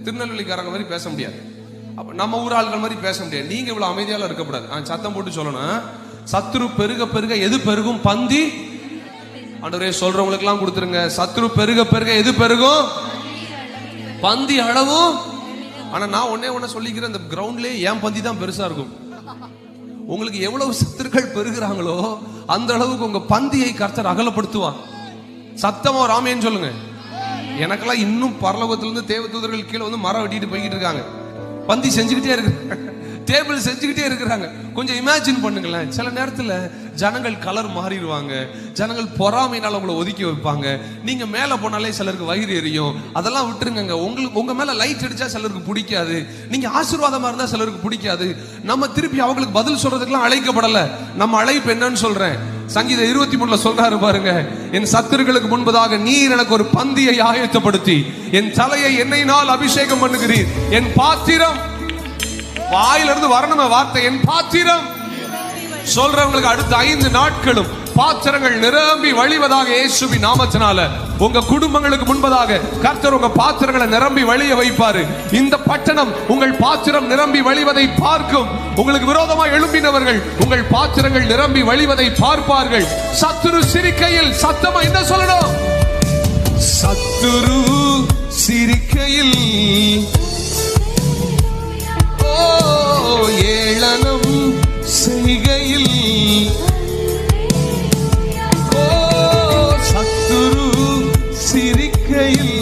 திருநெல்வேலிக்காரங்க மாதிரி பேச முடியாது, நம்ம ஊர் ஆள்கள் மாதிரி பேச முடியாது. நீங்க இவ்வளவு அமைதியால இருக்கக்கூடாது. சத்தம் போட்டு சொல்லணும், சத்துரு பெருக பெருக எது பெருகும்? பந்தி. ஆண்டவரே சொல்றவங்களுக்கு எல்லாம் கொடுத்துருங்க. சத்துரு பெருக பெருக எது பெருகும்? பந்தி அளவும். ஆனா நான் ஒன்னே சொல்லிக்கிறேன், இந்த கிரவுண்ட்லயே என் பந்தி தான் பெருசா இருக்கும். உங்களுக்கு எவ்வளவு சத்துருக்கள் பெருகிறாங்களோ அந்த அளவுக்கு உங்க பந்தியை கர்த்தர் அகலப்படுத்துவான். சத்தமா ராமேன்னு சொல்லுங்க. எனக்கெல்லாம் இன்னும் பரலோகத்திலிருந்து தேவதூதர்கள் கீழே வந்து மரம் வெட்டிட்டு போய்கிட்டு இருக்காங்க. பந்தி செஞ்சுக்கிட்டே இருக்கு, டேபிள் செஞ்சுக்கிட்டே இருக்கிறாங்க. கொஞ்சம் இமேஜின் பண்ணுங்களேன். சில நேரத்துல ஜனங்கள் கலர் மாறிடுவாங்க, ஜனங்கள் பொறாமையினால உங்களை ஒதுக்கி வைப்பாங்க. நீங்க மேல போனாலே சிலருக்கு வயிறு எரியும். அதெல்லாம் விட்டுருங்க. உங்களுக்கு உங்க மேல லைட் அடிச்சா சிலருக்கு பிடிக்காது, நீங்க ஆசீர்வாதமா இருந்தா சிலருக்கு பிடிக்காது. நம்ம திருப்பி அவங்களுக்கு பதில் சொல்றதுக்கெல்லாம் அழைக்கப்படல. நம்ம அழைப்பு என்னன்னு சொல்றேன். சங்கீதம் 23 சொல்றாரு பாருங்க, என் சத்துருக்களுக்கு முன்பதாக நீர் எனக்கு ஒரு பந்தியை ஆயத்தப்படுத்தி என் தலையை எண்ணெயினால் அபிஷேகம் பண்ணுகிறீர். என் பாத்திரம், வாயிலிருந்து வரணுமே வார்த்தை, என் பாத்திரம். சொல்றவங்களுக்கு அடுத்த 5 நாட்களும் பாத்திரங்கள் நிரம்பி வழிவதாக இயேசுவின் நாமத்தினால உங்க குடும்பங்களுக்கு முன்பதாக கர்த்தர் உங்க பாத்திரங்களை நிரம்பி வழிய வைப்பாரு. இந்த பட்டணம் உங்கள் பாத்திரம் நிரம்பி வழிவதை பார்க்கும். உங்களுக்கு விரோதமாக எழும்பினவர்கள் உங்கள் பாத்திரங்கள் நிரம்பி வழிவதை பார்ப்பார்கள். சத்துரு சிரிக்கையில் சத்தமா என்ன சொல்லணும்? சத்துரு சிரிக்கையில் ஏளனம் செய்கையில், சத்துரு சிரிக்கையில்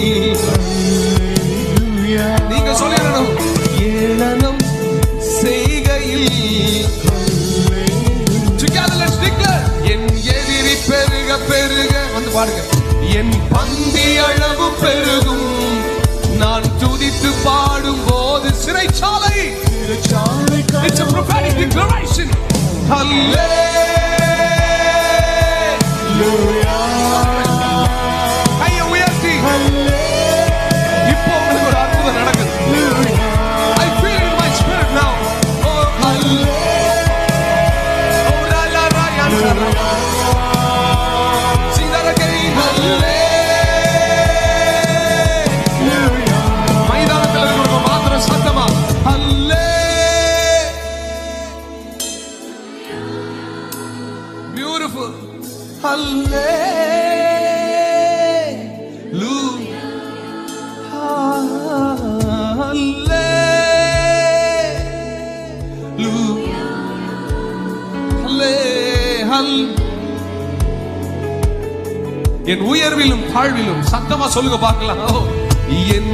நீங்க சொல்லணும், ஏளனம் செய்கையில். என் எதிரி பெருக பெருக வந்து பாருங்க, என் பந்தி அளவு பெருகும். நான் துதித்து பாடும் போது சிறைச்சாலை. It's a prophetic declaration. Hallelujah. கையை உயர்த்தி இப்போ உங்களுக்கு ஒரு அற்புதம் நடக்குது. I feel it in my spirit now. Oh hallelujah. Oh la la la la. Sing that again. Hallelujah. மைதானத்தில் இருக்கிற மாத்திரம் சத்தமா hallelujah. Beautiful. Hallelujah. Hallelujah. என் உயர்விலும் தாழ்விலும் சத்தமா சொல்லுங்க பார்க்கலாம். என்